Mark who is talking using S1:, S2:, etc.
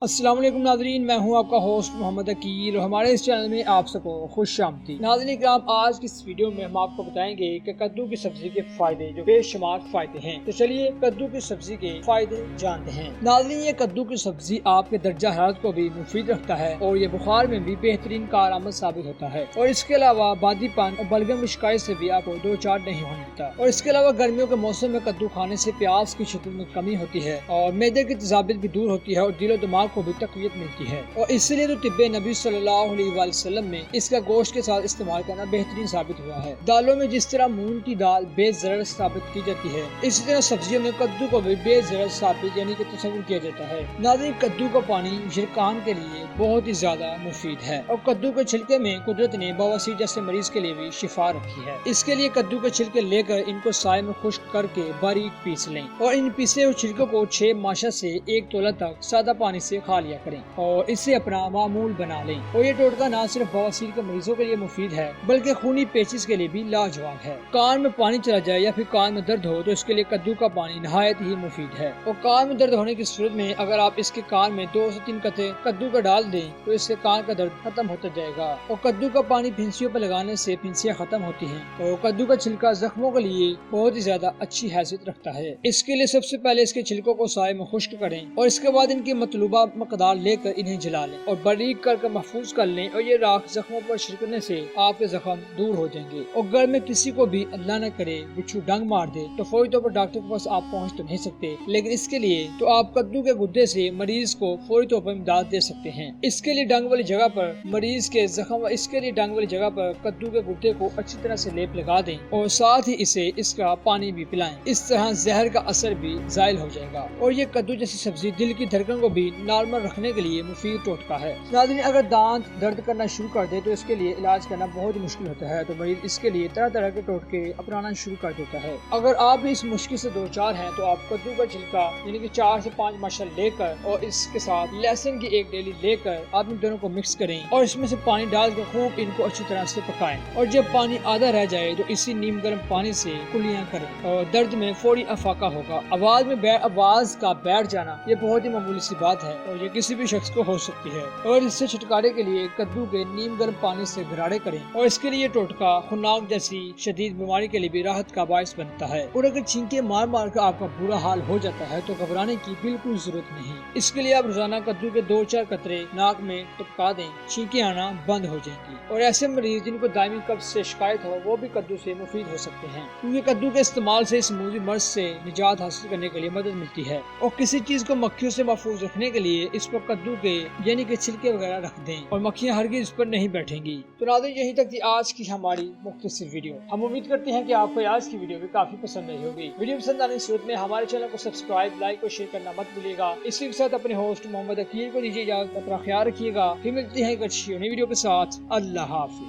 S1: السلام علیکم ناظرین، میں ہوں آپ کا ہوسٹ محمد عقیل اور ہمارے اس چینل میں آپ سب کو خوش آمدید۔ ناظرین کرام، آج کی اس ویڈیو میں ہم آپ کو بتائیں گے کہ کدو کی سبزی کے فائدے، جو بے شمار فائدے ہیں۔ تو چلیے کدو کی سبزی کے فائدے جانتے ہیں۔ ناظرین، یہ کدو کی سبزی آپ کے درجہ حرارت کو بھی مفید رکھتا ہے اور یہ بخار میں بھی بہترین کارآمد ثابت ہوتا ہے، اور اس کے علاوہ بادی پن اور بلغم کی شکایت سے بھی آپ کو دو چار نہیں ہونے دیتا۔ اور اس کے علاوہ گرمیوں کے موسم میں کدو کھانے سے پیاس کی شدت میں کمی ہوتی ہے اور معدے کی تیزابیت بھی دور ہوتی ہے اور دل و دماغ کو بھی تقویت ملتی ہے، اور اسی لیے تو طب نبی صلی اللہ علیہ وآلہ وسلم میں اس کا گوشت کے ساتھ استعمال کرنا بہترین ثابت ہوا ہے۔ دالوں میں جس طرح مونگ کی دال بے ضرر ثابت کی جاتی ہے، اسی طرح سبزیوں میں کدو کو بھی بے ضرر ثابت یعنی کہ تصور کیا جاتا ہے۔ ناظرین، کدو کا پانی یرقان کے لیے بہت ہی زیادہ مفید ہے، اور کدو کے چھلکے میں قدرت نے بواسیر جیسے مریض کے لیے بھی شفا رکھی ہے۔ اس کے لیے کدو کے چھلکے لے کر ان کو سائے میں خشک کر کے باریک پیس لیں، اور ان پیسے ہوئے چھلکوں کو 6 ماشا سے 1 تولہ تک سادہ پانی سے کھا لیا کریں اور اسے اپنا معمول بنا لیں۔ اور یہ ٹوٹکا نہ صرف بواسیر کے مریضوں کے لیے مفید ہے بلکہ خونی پیچش کے لیے بھی لاجواب ہے۔ کان میں پانی چلا جائے یا پھر کان میں درد ہو تو اس کے لیے کدو کا پانی نہایت ہی مفید ہے، اور کان میں درد ہونے کی صورت میں اگر آپ اس کے کان میں 2 سے 3 قطرے کدو کا ڈال دیں تو اس سے کان کا درد ختم ہوتا جائے گا۔ اور کدو کا پانی پھنسیوں پر لگانے سے پھنسیاں ختم ہوتی ہیں، اور کدو کا چھلکا زخموں کے لیے بہت ہی زیادہ اچھی حیثیت رکھتا ہے۔ اس کے لیے سب سے پہلے اس کے چھلکوں کو سائے میں خشک کریں اور اس کے بعد ان کی مطلوبہ مقدار لے کر انہیں جلا لیں اور باریک کر کے محفوظ کر لیں، اور یہ راکھ زخموں پر چھڑکنے سے آپ کے زخم دور ہو جائیں گے۔ اور گھر میں کسی کو بھی اللہ نہ کرے بچھو ڈنگ مار دے تو فوری طور پر ڈاکٹر کے پاس آپ پہنچ تو نہیں سکتے، لیکن اس کے لیے تو آپ کدو کے گدے سے مریض کو فوری طور پر امداد دے سکتے ہیں۔ اس کے لیے ڈنگ والی جگہ پر مریض کے زخم کدو کے گدے کو اچھی طرح سے لیپ لگا دیں اور ساتھ ہی اسے اس کا پانی بھی پلائیں۔ اس طرح زہر کا اثر بھی زائل ہو جائے گا، اور یہ کدو جیسی سبزی دل کی دھڑکن کو بھی نارمل رکھنے کے لیے مفید ٹوٹکا ہے۔ ناظرین، اگر دانت درد کرنا شروع کر دے تو اس کے لیے علاج کرنا بہت ہی مشکل ہوتا ہے، تو مریض اس کے لیے طرح طرح کے ٹوٹکے اپنانا شروع کر دیتا ہے۔ اگر آپ بھی اس مشکل سے دوچار ہیں تو آپ کدو کا چھلکا یعنی کہ 4 سے 5 ماشا لے کر اور اس کے ساتھ لہسن کی 1 ڈیلی لے کر آپ ان دونوں کو مکس کریں اور اس میں سے پانی ڈال کر خوب ان کو اچھی طرح سے پکائیں، اور جب پانی آدھا رہ جائے تو اسی نیم گرم پانی سے کلیاں کریں اور درد میں فوری افاقہ ہوگا۔ آواز کا بیٹھ جانا یہ بہت ہی معمولی سی بات ہے اور یہ کسی بھی شخص کو ہو سکتی ہے، اور اس سے چھٹکارے کے لیے کدو کے نیم گرم پانی سے گراڑے کریں، اور اس کے لیے ٹوٹکا خناق جیسی شدید بیماری کے لیے بھی راحت کا باعث بنتا ہے۔ اور اگر چھینکے مار مار کر آپ کا برا حال ہو جاتا ہے تو گھبرانے کی بالکل ضرورت نہیں۔ اس کے لیے آپ روزانہ کدو کے 2-4 قطرے ناک میں ٹپکا دیں، چھینکیں آنا بند ہو جائیں گی۔ اور ایسے مریض جن کو دائمی قبض سے شکایت ہو وہ بھی کدو سے مفید ہو سکتے ہیں، کیونکہ کدو کے استعمال سے اس موذی مرض سے نجات حاصل کرنے کے لیے مدد ملتی ہے۔ اور کسی چیز کو مکھیوں سے محفوظ رکھنے کے لیے اس پر کدو کے یعنی کہ چھلکے وغیرہ رکھ دیں اور مکھیاں ہرگز اس پر نہیں بیٹھیں گی۔ تو ناظرین، یہیں تک تھی آج کی ہماری مختصر ویڈیو۔ ہم امید کرتے ہیں کہ آپ کو آج کی ویڈیو بھی کافی پسند آئی ہوگی۔ ویڈیو پسند آنے کی صورت میں ہمارے چینل کو سبسکرائب، لائک اور شیئر کرنا مت بھولیے گا۔ اسی کے ساتھ اپنے ہوسٹ محمد عقیل کو دیجیے اجازت، اپنا خیال رکھیے گا۔ پھر ملتے ہیں ایک اچھی نئی ویڈیو کے ساتھ۔ اللہ حافظ۔